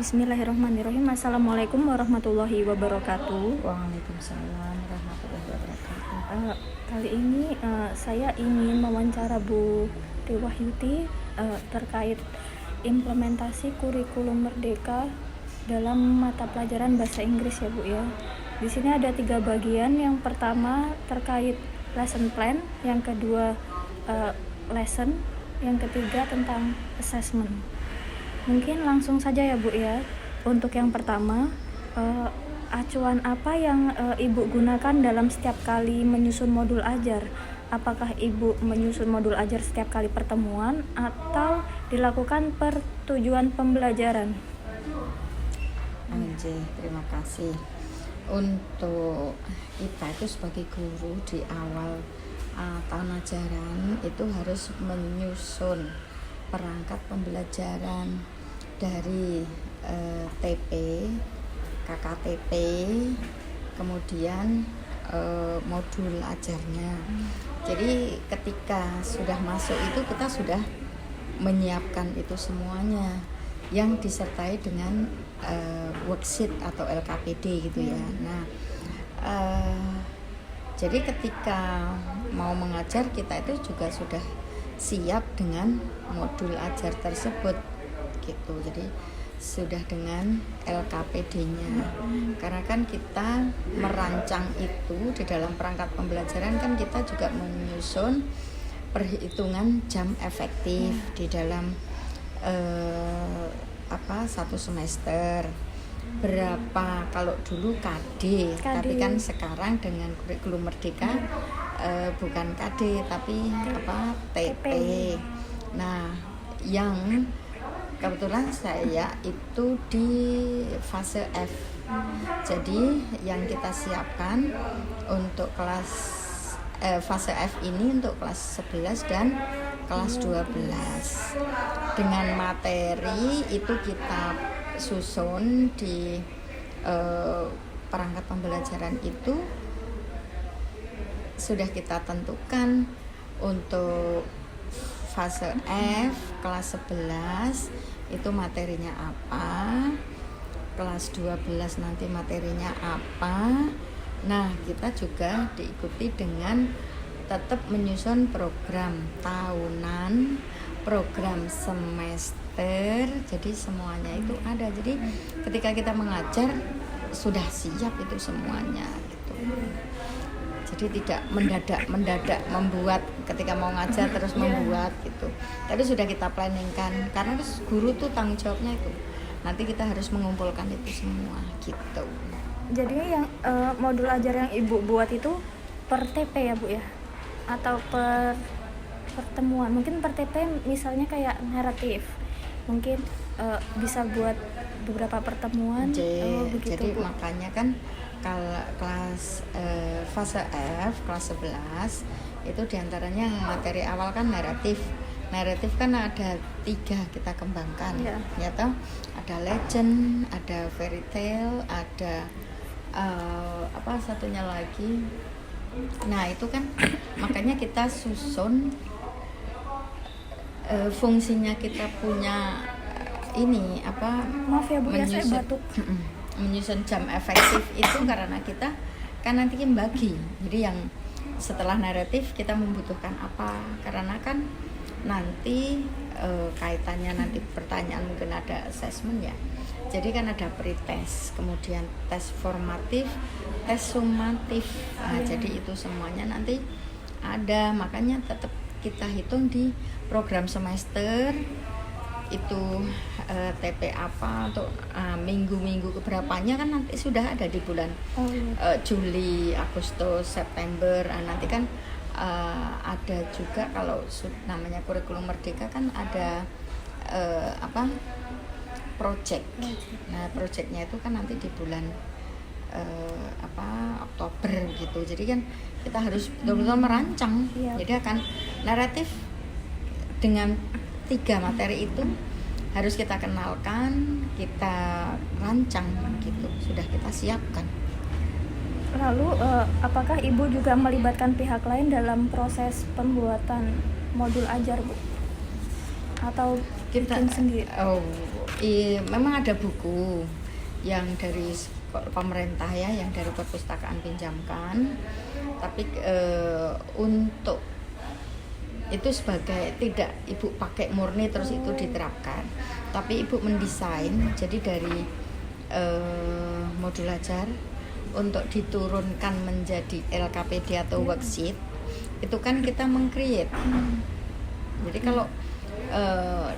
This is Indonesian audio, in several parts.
Bismillahirrahmanirrahim. Assalamualaikum warahmatullahi wabarakatuh. Waalaikumsalam warahmatullahi wabarakatuh. Kali ini saya ingin mewawancara Bu Dewahyuti terkait implementasi kurikulum Merdeka dalam mata pelajaran bahasa Inggris ya Bu ya. Di sini ada 3 bagian. Yang pertama terkait lesson plan, yang kedua lesson, yang ketiga tentang assessment. Mungkin langsung saja ya Bu ya. Untuk yang pertama, acuan apa yang Ibu gunakan dalam setiap kali menyusun modul ajar? Apakah Ibu menyusun modul ajar setiap kali pertemuan atau dilakukan per tujuan pembelajaran? Anjay, terima kasih. Untuk kita itu sebagai guru di awal tahun ajaran itu harus menyusun perangkat pembelajaran dari TP, KKTP, kemudian modul ajarnya. Jadi ketika sudah masuk itu kita sudah menyiapkan itu semuanya yang disertai dengan worksheet atau LKPD gitu ya. Nah, jadi ketika mau mengajar kita itu juga sudah siap dengan modul ajar tersebut gitu. Jadi sudah dengan LKPD-nya. Karena kan kita merancang itu di dalam perangkat pembelajaran kan kita juga menyusun perhitungan jam efektif di dalam satu semester. Berapa kalau dulu KD, tapi kan sekarang dengan kurikulum Merdeka bukan KD tapi TP. Nah, yang kebetulan saya itu di fase F. Jadi yang kita siapkan untuk kelas fase F ini untuk kelas 11 dan kelas 12. Dengan materi itu kita susun di perangkat pembelajaran itu sudah kita tentukan. Untuk fase F kelas 11 itu materinya apa, kelas 12 nanti materinya apa. Nah, kita juga diikuti dengan tetap menyusun program tahunan, program semester. Jadi semuanya itu ada. Jadi ketika kita mengajar sudah siap itu semuanya gitu. Jadi tidak mendadak membuat ketika mau ngajar terus membuat gitu. Tapi sudah kita planningkan karena guru tuh tanggung jawabnya itu. Nanti kita harus mengumpulkan itu semua gitu. Jadi yang modul ajar yang Ibu buat itu per TP ya Bu ya? Atau per pertemuan? Mungkin per TP misalnya kayak naratif. Mungkin bisa buat beberapa pertemuan. Begitu, jadi Bu. Makanya kan kalau kelas fase F kelas 11 itu diantaranya materi awal kan naratif kan ada 3 kita kembangkan ya toh. Ada legend, ada fairy tale, ada satunya lagi. Nah itu kan makanya kita susun fungsinya kita punya ini maaf ya Bu ya, saya batuk. Menyusun jam efektif itu karena kita kan nanti bagi. Jadi yang setelah naratif kita membutuhkan apa, karena kan nanti kaitannya nanti pertanyaan mungkin ada assessment ya. Jadi kan ada pretest, kemudian tes formatif, tes sumatif. Nah, jadi itu semuanya nanti ada. Makanya tetap kita hitung di program semester itu TP apa untuk minggu-minggu keberapanya kan nanti sudah ada di bulan Juli, Agustus, September. Nanti kan ada juga kalau namanya kurikulum Merdeka kan ada project. Nah, projectnya itu kan nanti di bulan Oktober gitu. Jadi kan kita harus betul-betul merancang. Jadi akan naratif dengan 3 materi itu harus kita kenalkan, kita rancang gitu, sudah kita siapkan. Lalu apakah Ibu juga melibatkan pihak lain dalam proses pembuatan modul ajar Bu? Atau Kita bikin sendiri? Memang ada buku yang dari pemerintah ya, yang dari perpustakaan pinjamkan, tapi untuk itu sebagai tidak ibu pakai murni terus itu diterapkan, tapi ibu mendesain jadi dari modul ajar untuk diturunkan menjadi LKPD atau worksheet itu kan kita meng-create. Jadi kalau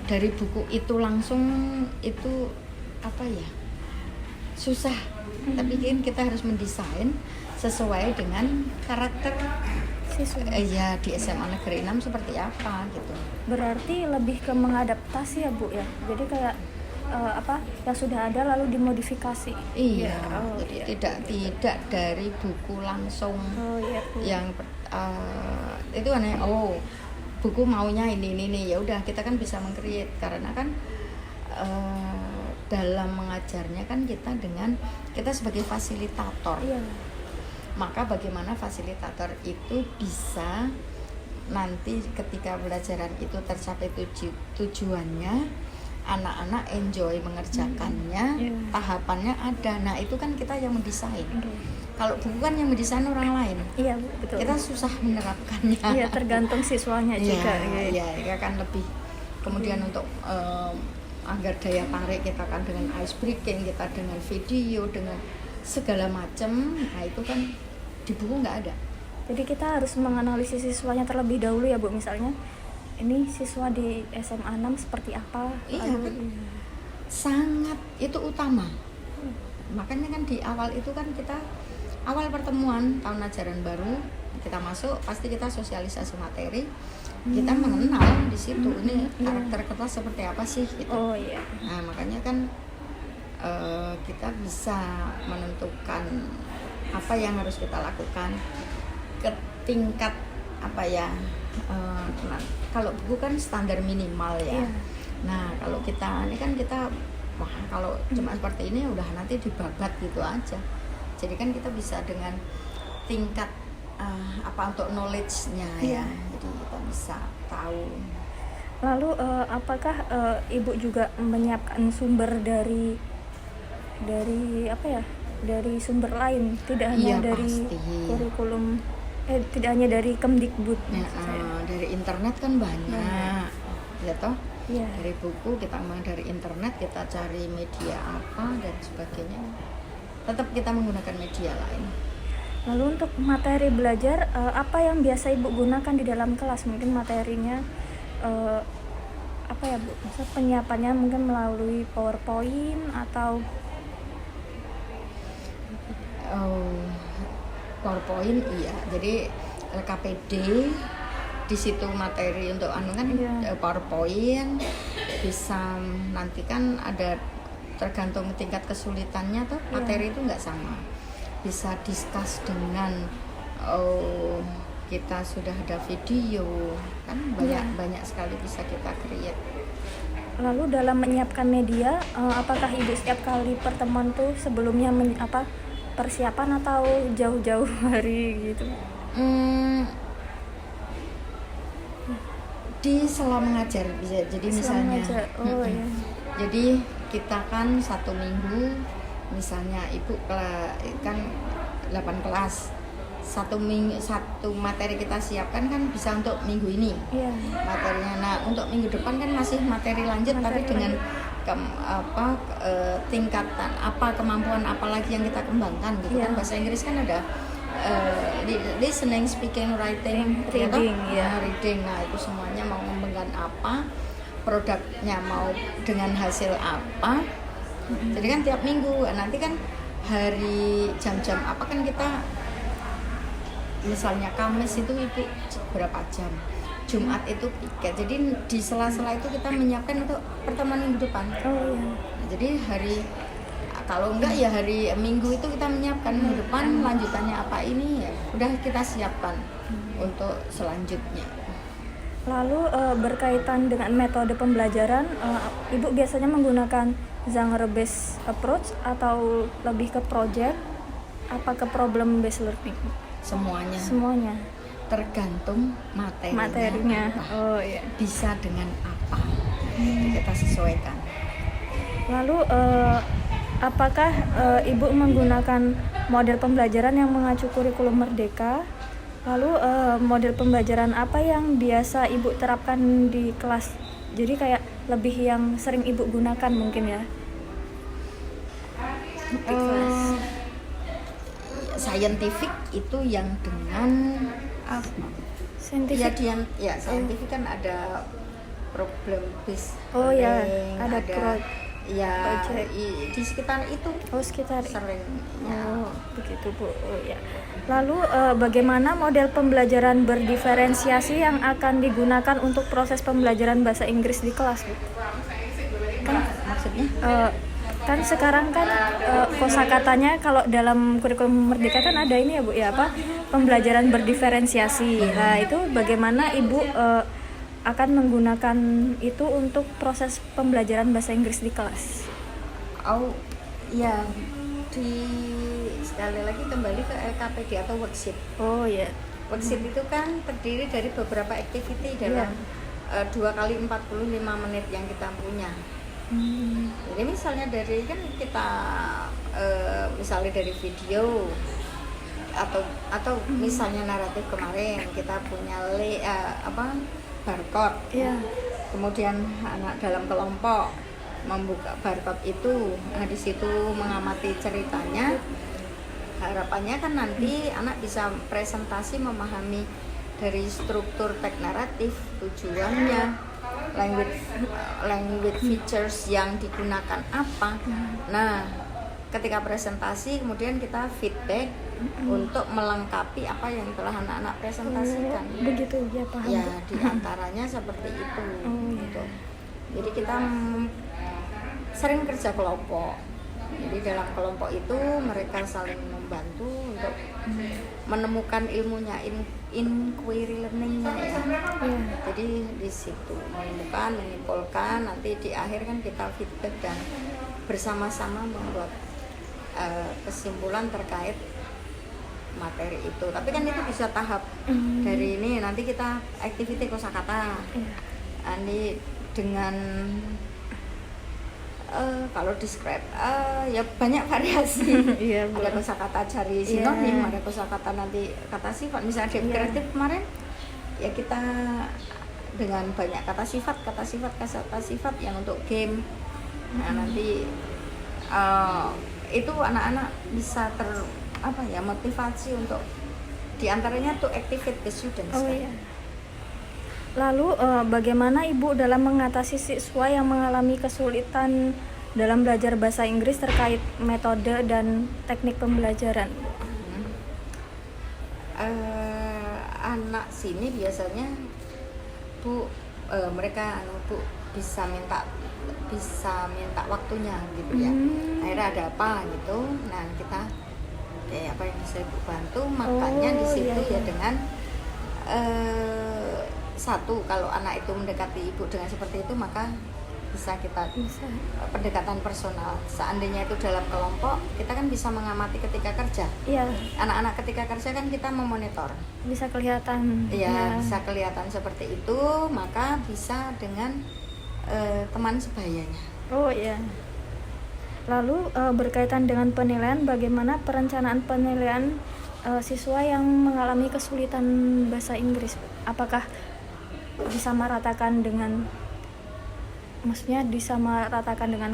dari buku itu langsung itu apa ya, susah. Tapi kan kita harus mendesain sesuai dengan karakter siswa. Ya di SMA Negeri 6 seperti apa gitu. Berarti lebih ke mengadaptasi ya Bu ya. Jadi kayak yang sudah ada lalu dimodifikasi. Iya. Iya. Tidak dari buku langsung. Iya Bu. Yang itu aneh. Buku maunya ini ya udah kita kan bisa meng-create karena kan dalam mengajarnya kan kita sebagai fasilitator. Iya. Maka bagaimana fasilitator itu bisa nanti ketika pembelajaran itu tercapai tujuannya, anak-anak enjoy mengerjakannya, tahapannya ada. Nah itu kan kita yang mendesain. Kalau buku kan yang mendesain orang lain. Iya betul. Kita susah menerapkannya. Iya tergantung siswanya juga. Iya kan lebih. Kemudian untuk agar daya tarik kita kan dengan ice breaking, kita dengan video, dengan segala macam. Nah itu kan di buku nggak ada. Jadi kita harus menganalisis siswanya terlebih dahulu ya Bu, misalnya ini siswa di SMA 6 seperti apa. Iya kan sangat itu utama. Makanya kan di awal itu kan kita awal pertemuan tahun ajaran baru kita masuk pasti kita sosialisasi materi, kita mengenal di situ ini karakter kelas seperti apa sih gitu. Oh iya. Nah makanya kan kita bisa menentukan apa yang harus kita lakukan ke tingkat apa ya. Kalau buku kan standar minimal ya. Iya. Nah kalau kita ini kan kita kalau cuma seperti ini udah nanti dibabat gitu aja. Jadi kan kita bisa dengan tingkat untuk knowledge-nya ya. Jadi kita bisa tahu. Lalu apakah Ibu juga menyiapkan sumber dari apa ya? Dari sumber lain, tidak hanya dari pasti. Kurikulum tidak hanya dari Kemdikbud. Dari internet kan banyak. Ya toh? Iya. Dari buku kita dari internet kita cari media apa dan sebagainya. Tetap kita menggunakan media lain. Lalu untuk materi belajar apa yang biasa Ibu gunakan di dalam kelas? Mungkin materinya apa ya Bu? Misal penyiapannya mungkin melalui PowerPoint atau PowerPoint iya. Jadi LKPD di situ materi untuk kan PowerPoint bisa nanti kan ada tergantung tingkat kesulitannya tuh materi itu nggak sama. Bisa discuss dengan kita sudah ada video kan banyak sekali bisa kita create. Lalu dalam menyiapkan media apakah Ibu setiap kali pertemuan tuh sebelumnya persiapan atau jauh-jauh hari gitu? Di selama mengajar bisa jadi misalnya. Iya. Jadi kita kan 1 minggu misalnya ibu kan 8 kelas 1 materi kita siapkan kan bisa untuk minggu ini materinya. Nah untuk minggu depan kan masih materi lanjut tapi dengan tingkatan kemampuan apa lagi yang kita kembangkan gitu kan. Bahasa Inggris kan ada listening, speaking, writing, reading. Nah itu semuanya mau mengembangkan apa, produknya mau dengan hasil apa. Jadi kan tiap minggu nanti kan hari jam-jam apa kan kita misalnya Kamis itu ibu berapa jam, Jumat itu 3. Jadi di sela-sela itu kita menyiapkan untuk pertemuan minggu depan. Jadi kalau enggak ya hari Minggu itu kita menyiapkan minggu depan lanjutannya apa ini ya udah kita siapkan untuk selanjutnya. Lalu berkaitan dengan metode pembelajaran, Ibu biasanya menggunakan genre based approach atau lebih ke project, apa ke problem based learning? Semuanya. Tergantung materinya. Apa. Bisa dengan apa. Kita sesuaikan. Lalu apakah Ibu menggunakan model pembelajaran yang mengacu kurikulum Merdeka? Lalu model pembelajaran apa yang biasa Ibu terapkan di kelas? Jadi kayak lebih yang sering Ibu gunakan mungkin ya di kelas. Scientific itu yang dengan Saintifik. scientific kan ada problem based Oh ya, learning, ada project. Di sekitar itu Sekitar. sering Oh, begitu Bu. Oh ya. Lalu bagaimana model pembelajaran berdiferensiasi yang akan digunakan untuk proses pembelajaran bahasa Inggris di kelas, Bu? maksudnya Kan sekarang kan kosakatanya kalau dalam kurikulum Merdeka kan ada ini ya Bu ya, apa? Pembelajaran berdiferensiasi. Nah, itu bagaimana Ibu akan menggunakan itu untuk proses pembelajaran bahasa Inggris di kelas? Ya di sekali lagi kembali ke LKPD atau worksheet. Oh ya. Worksheet itu kan terdiri dari beberapa activity dalam 2 kali 45 menit yang kita punya. Jadi misalnya dari kan kita misalnya dari video atau misalnya naratif kemarin kita punya barcode. Kemudian anak dalam kelompok membuka barcode itu, di situ mengamati ceritanya. Harapannya kan nanti anak bisa presentasi memahami dari struktur teks naratif, tujuannya, language features yang digunakan apa. Nah, ketika presentasi kemudian kita feedback untuk melengkapi apa yang telah anak-anak presentasikan. Begitu ya, paham. Ya, diantaranya seperti itu. Gitu. Jadi kita sering kerja kelompok. Jadi dalam kelompok itu mereka saling membantu untuk menemukan ilmunya, inquiry learningnya ya. Jadi di situ menemukan, menyimpulkan, nanti di akhir kan kita feedback dan bersama-sama membuat kesimpulan terkait materi itu. Tapi kan itu bisa tahap. Dari ini nanti kita activity kosakata. Nanti dengan kalau describe ya banyak variasi. Ada kosakata cari sinonim, ada kosakata nanti kata sifat. Misalnya kreatif kemarin ya kita dengan banyak kata sifat yang untuk game. Nah, nanti itu anak-anak bisa motivasi untuk diantaranya to activate the students. Lalu bagaimana Ibu dalam mengatasi siswa yang mengalami kesulitan dalam belajar bahasa Inggris terkait metode dan teknik pembelajaran? Anak sini biasanya mereka bisa minta waktunya gitu ya. Akhirnya ada apa gitu. Nah, kita apa yang bisa Ibu bantu, makanya di situ ya dengan satu, kalau anak itu mendekati Ibu dengan seperti itu, maka bisa kita pendekatan personal. Seandainya itu dalam kelompok, kita kan bisa mengamati ketika kerja. Anak-anak ketika kerja kan kita memonitor. Bisa kelihatan. Bisa kelihatan seperti itu, maka bisa dengan teman sebayanya. Lalu berkaitan dengan penilaian, bagaimana perencanaan penilaian siswa yang mengalami kesulitan bahasa Inggris? Apakah disamaratakan dengan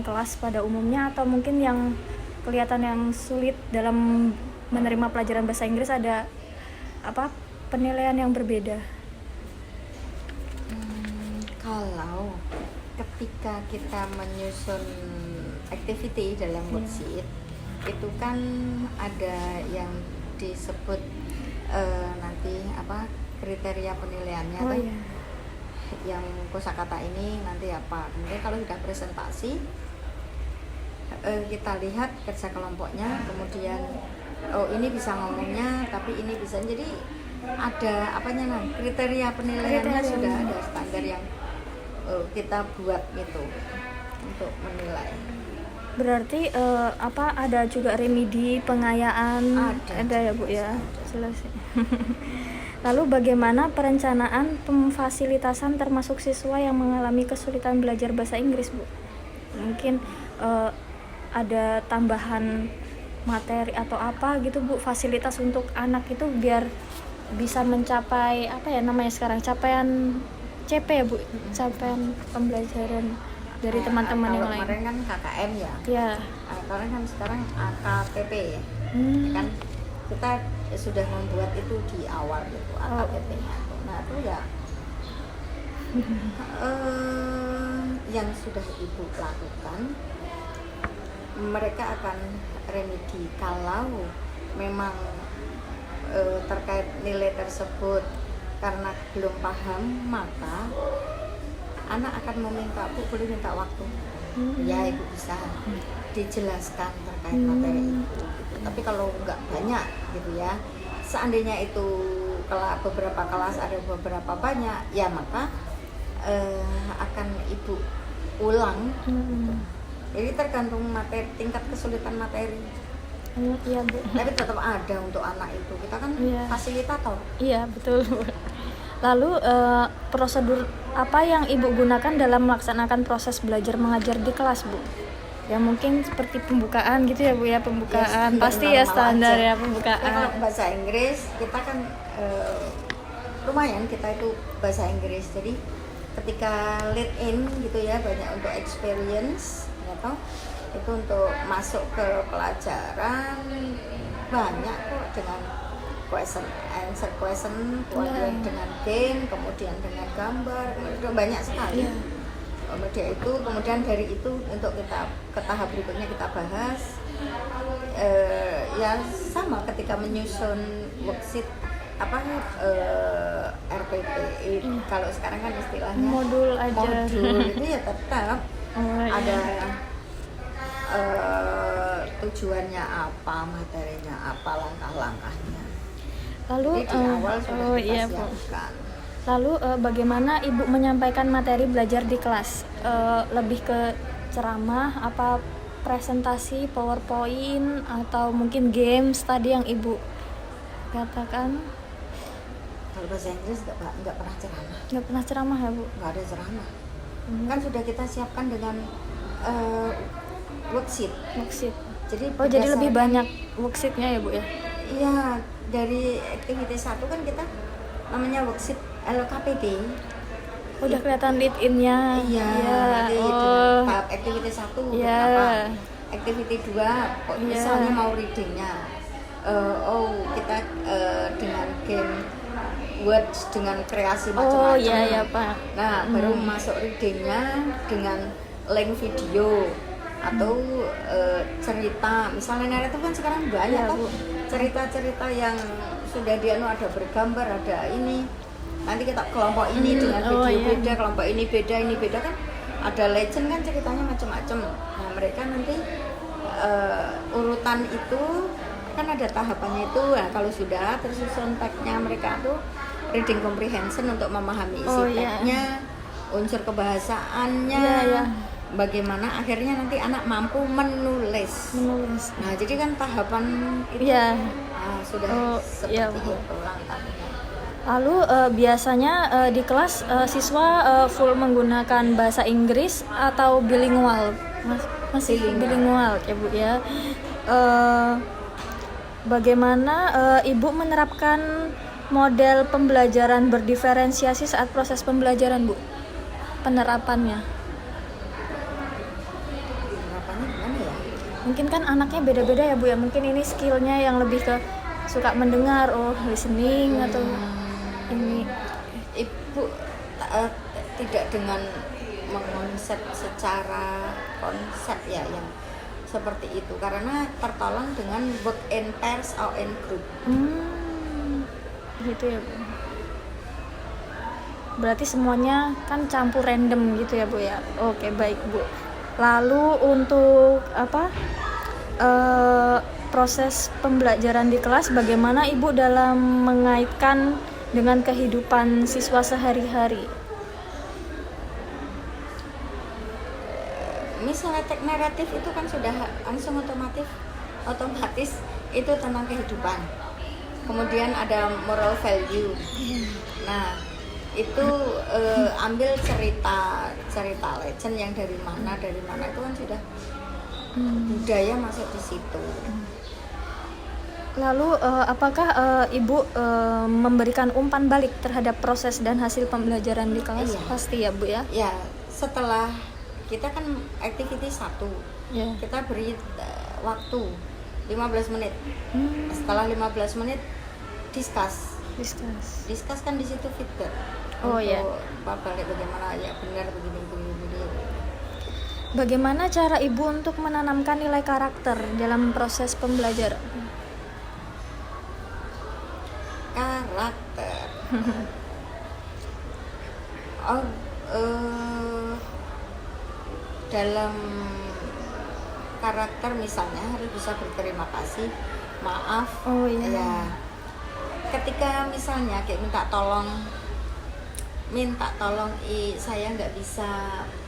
kelas pada umumnya, atau mungkin yang kelihatan yang sulit dalam menerima pelajaran bahasa Inggris ada penilaian yang berbeda? Kalau ketika kita menyusun activity dalam worksheet itu kan ada yang disebut nanti kriteria penilaiannya yang kosakata ini nanti apa. Kemudian kalau sudah presentasi kita lihat kerja kelompoknya, kemudian ini bisa ngomongnya tapi ini bisa, jadi ada kriteria penilaiannya sudah ada standar yang kita buat gitu untuk menilai. Berarti ada juga remedi pengayaan ada ya Bu ya. Jelas. Lalu bagaimana perencanaan pemfasilitasan termasuk siswa yang mengalami kesulitan belajar bahasa Inggris, Bu? Mungkin ada tambahan materi atau apa gitu Bu, fasilitas untuk anak itu biar bisa mencapai apa ya namanya sekarang, capaian CP ya Bu, capaian pembelajaran dari teman-teman yang kalau lain. kemarin kan KKM ya. Ya. Kemarin kan sekarang AKTP ya. Kan kita sudah membuat itu di awal gitu AKTP-nya. Nah itu ya yang sudah Ibu lakukan, mereka akan remedi kalau memang terkait nilai tersebut karena belum paham, maka anak akan meminta, Bu boleh minta waktu. Ya Ibu bisa dijelaskan terkait materi itu gitu. Tapi kalau nggak banyak gitu ya, seandainya itu beberapa kelas ada beberapa banyak, ya maka akan Ibu ulang gitu. Jadi tergantung materi, tingkat kesulitan materi. Iya Bu. Tapi tetap ada untuk anak itu, kita kan fasilitator. Iya betul. Lalu prosedur apa yang Ibu gunakan dalam melaksanakan proses belajar mengajar di kelas Bu? Ya mungkin seperti pembukaan gitu ya Bu ya, pembukaan Ya, pasti ya standar aja. ya pembukaan. Nah, kalau bahasa Inggris kita kan lumayan kita itu bahasa Inggris, jadi ketika lead in gitu ya, banyak untuk experience atau itu untuk masuk ke pelajaran banyak kok, dengan question answer question, kemudian dengan game, kemudian dengan gambar, kemudian banyak sekali. Kemudian kemudian dari itu untuk kita ke tahap berikutnya kita bahas ya sama ketika menyusun worksheet RPP kalau sekarang kan istilahnya modul aja. Modul itu ya tetap ada tujuannya apa, materinya apa, langkah-langkahnya. Lalu jadi di awal sudah kita siapkan. Lalu bagaimana Ibu menyampaikan materi belajar di kelas? Lebih ke ceramah, apa presentasi, PowerPoint, atau mungkin games tadi yang Ibu katakan? Kalau bahasa Inggris nggak pernah ceramah. Nggak pernah ceramah ya Bu? Nggak ada ceramah. Kan sudah kita siapkan dengan worksheet. Jadi lebih banyak worksheetnya ya Bu ya? Iya, dari aktivitas 1 kan kita namanya worksheet LKPD. Udah kelihatan lead in-nya. Iya. Tahap aktivitas 1 apa? Aktivitas 2 misalnya mau readingnya. Kita dengan game words, dengan kreasi macam-macam. Iya Pak. Nah, baru masuk readingnya dengan link video atau cerita. Misalnya naratif kan sekarang banyak tuh cerita-cerita yang sudah ada bergambar, ada ini. Nanti kita kelompok ini dengan video beda, kelompok ini beda kan. Ada legend kan ceritanya macam-macam. Nah, mereka nanti urutan itu kan ada tahapannya itu. Nah, kalau sudah tersusun tagnya mereka tuh reading comprehension untuk memahami isi tagnya, unsur kebahasaannya, bagaimana akhirnya nanti anak mampu menulis. Nah, jadi kan tahapan itu sudah seperti itu langkahnya. Lalu biasanya di kelas siswa full menggunakan bahasa Inggris atau bilingual? Masih bilingual ya Bu ya. Bagaimana Ibu menerapkan model pembelajaran berdiferensiasi saat proses pembelajaran Bu? Penerapannya gimana ya? Mungkin kan anaknya beda-beda ya Bu ya. Mungkin ini skillnya yang lebih ke suka mendengar, listening atau ini. Ibu tidak dengan mengonsep secara konsep ya yang seperti itu, karena tertolong dengan work in pairs atau in group. Gitu ya Bu. Berarti semuanya kan campur random gitu ya Bu ya. Oke, baik Bu. Lalu untuk proses pembelajaran di kelas, bagaimana Ibu dalam mengaitkan dengan kehidupan siswa sehari-hari? Misalnya teks naratif itu kan sudah langsung otomatis itu tentang kehidupan. Kemudian ada moral value. Nah, itu ambil cerita legend yang dari mana itu kan sudah budaya masuk di situ. Lalu apakah Ibu memberikan umpan balik terhadap proses dan hasil pembelajaran di kelas? Iya. Pasti ya Bu ya? Ya, setelah kita kan activity 1, Ya. kita beri waktu 15 menit. Setelah 15 menit discuss kan di situ feedback. Oh, untuk iya. balik bagaimana ya benar begini. Bagaimana cara Ibu untuk menanamkan nilai karakter dalam proses pembelajaran? Karakter. Dalam karakter misalnya harus bisa berterima kasih, maaf. Oh iya. Ya, ketika misalnya kayak minta tolong saya nggak bisa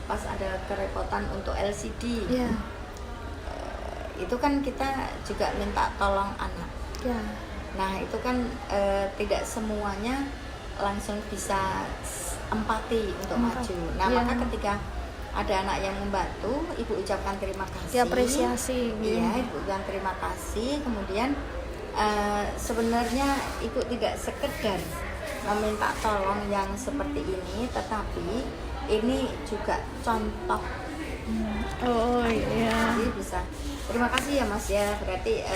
pas ada kerepotan untuk LCD. Ya. Itu kan kita juga minta tolong anak. Ya. Nah itu kan tidak semuanya langsung bisa empati untuk maju. Nah Ya. maka ketika ada anak yang membantu, ibu ucapkan terima kasih. Diapresiasi. Iya, ibu ucapkan terima kasih. Kemudian sebenarnya ibu tidak sekedar meminta tolong yang seperti ini, tetapi ini juga contoh. Oh iya. Jadi bisa terima kasih ya Mas ya, berarti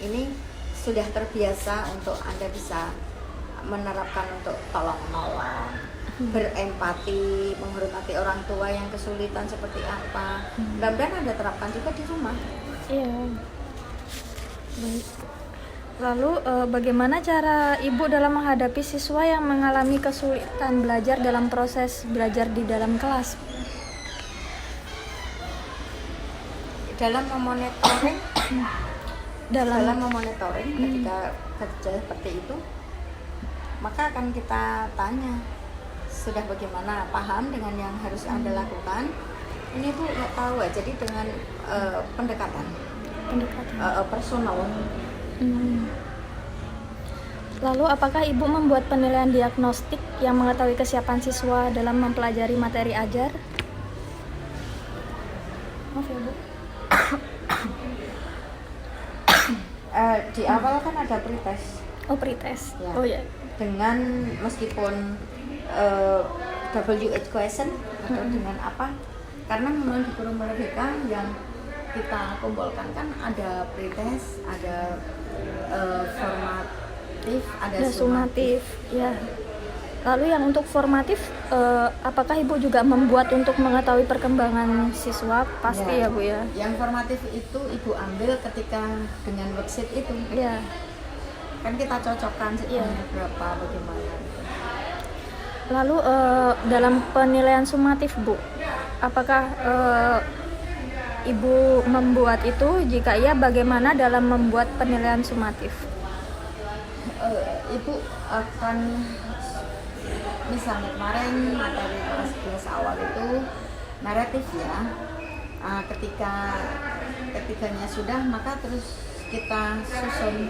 ini sudah terbiasa untuk Anda bisa menerapkan untuk tolong-menolong, berempati, menghormati orang tua yang kesulitan seperti apa. Mudah-mudahan Anda terapkan juga di rumah. Iya. Baik. Lalu bagaimana cara Ibu dalam menghadapi siswa yang mengalami kesulitan belajar dalam proses belajar di dalam kelas? Dalam memonitoring ketika kerja seperti itu, maka akan kita tanya, sudah bagaimana, paham dengan yang harus Anda lakukan? Ini tuh nggak tahu ya, jadi dengan pendekatan personal. Lalu apakah Ibu membuat penilaian diagnostik yang mengetahui kesiapan siswa dalam mempelajari materi ajar? Maaf ya Bu. Di awal kan ada pretest. Oh pretest. Ya. Oh ya. Dengan meskipun WH question atau dengan apa, karena memang di Guru Merdeka yang kita kumpulkan kan ada pretest, ada formatif, ada sumatif. Ya. Lalu yang untuk formatif, apakah Ibu juga membuat untuk mengetahui perkembangan siswa? Pasti ya Bu ya. Yang formatif itu Ibu ambil ketika dengan worksheet itu. Ya. Kan kita cocokkan sebenarnya berapa, bagaimana. Lalu dalam penilaian sumatif Bu, apakah Ibu membuat itu? Jika iya, bagaimana dalam membuat penilaian sumatif? Ibu akan misalnya kemarin materi kelas 11 awal itu naratif ya. Ketiganya sudah, maka terus kita susun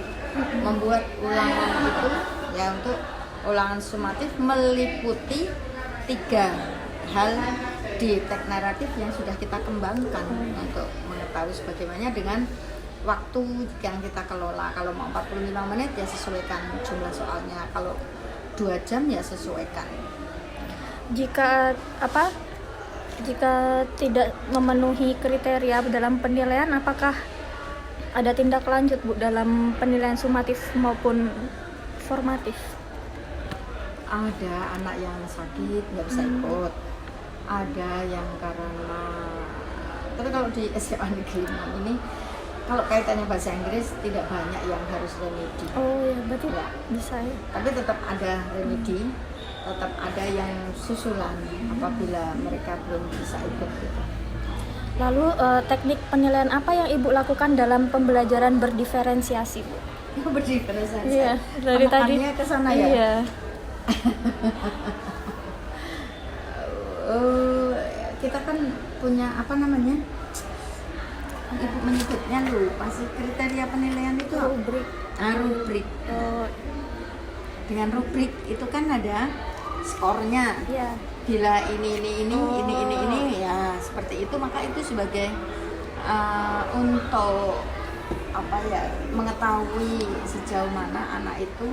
membuat ulangan itu ya, untuk ulangan sumatif meliputi 3 hal di teks naratif yang sudah kita kembangkan untuk mengetahui sebagaimana dengan waktu yang kita kelola. Kalau mau 45 menit ya sesuaikan jumlah soalnya, kalau 2 jam ya sesuaikan. Jika tidak memenuhi kriteria dalam penilaian, apakah ada tindak lanjut Bu dalam penilaian sumatif maupun formatif? Ada anak yang sakit nggak bisa ikut, ada yang karena, tapi kalau di SMA Negeri 6 ini kalau kaitannya bahasa Inggris tidak banyak yang harus remedi. Oh ya, berarti Ya. bisa ya. Tapi tetap ada remedi, tetap ada yang susulan apabila mereka belum bisa ikut gitu. Lalu teknik penilaian apa yang Ibu lakukan dalam pembelajaran berdiferensiasi Bu? Itu berdiferensiasi. Iya, dari tadi ke sana ya. Iya. Kita kan punya apa namanya? Ibu menyebutnya lupa sih, kriteria penilaian itu Rubrik. rubrik. Dengan rubrik itu kan ada skornya. Iya. Bila ini ya seperti itu, maka itu sebagai untuk mengetahui sejauh mana anak itu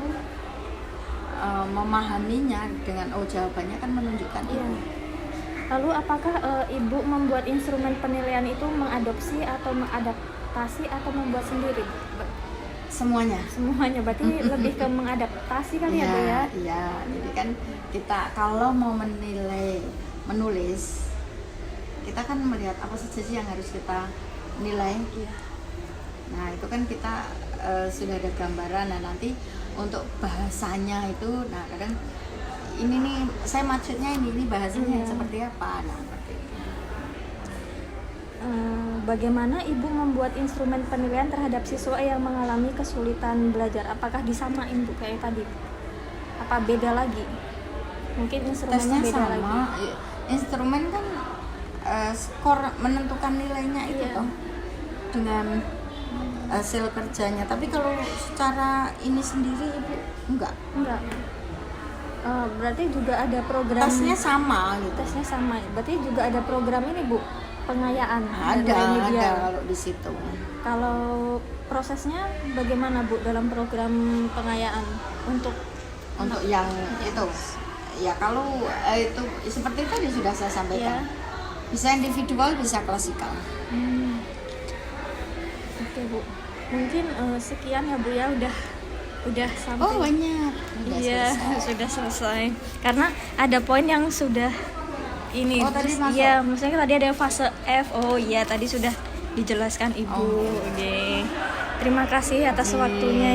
memahaminya dengan jawabannya kan menunjukkan Iya. Lalu apakah ibu membuat instrumen penilaian itu mengadopsi atau mengadaptasi atau membuat sendiri? semuanya. Semuanya, berarti lebih ke mengadaptasi kali ya Bu ya? Iya, jadi kan kita kalau mau menulis, kita kan melihat apa saja sih yang harus kita nilai. Iya. Nah itu kan kita sudah ada gambaran. Nah nanti untuk bahasanya itu, nah kadang ini nih saya maksudnya ini bahasanya seperti apa. Nah seperti itu. Bagaimana ibu membuat instrumen penilaian terhadap siswa yang mengalami kesulitan belajar? Apakah disamain Bu kayak tadi? Apa beda lagi? Mungkin instrumennya Tesnya beda sama. lagi. Instrumen kan skor menentukan nilainya itu Iya. toh dengan hasil kerjanya. Tapi kalau secara ini sendiri ibu enggak. Berarti juga ada program Tesnya sama gitu. tesnya sama. Berarti juga ada program ini Bu, pengayaan dan Ada remedial. kalau di situ. Kalau prosesnya bagaimana Bu dalam program pengayaan untuk Yang itu ya kalau itu seperti tadi sudah saya sampaikan. Ya. Bisa individual, bisa klasikal. Oke Bu, mungkin sekian ya Bu ya, udah sampai. Oh banyak. Udah Iya, selesai. sudah selesai. Karena ada poin yang sudah ini. Oh, tadi masuk? Iya, maksudnya tadi ada fase F. Oh iya, tadi sudah dijelaskan Ibu. Oh. Oke. Terima kasih atas Oke. waktunya.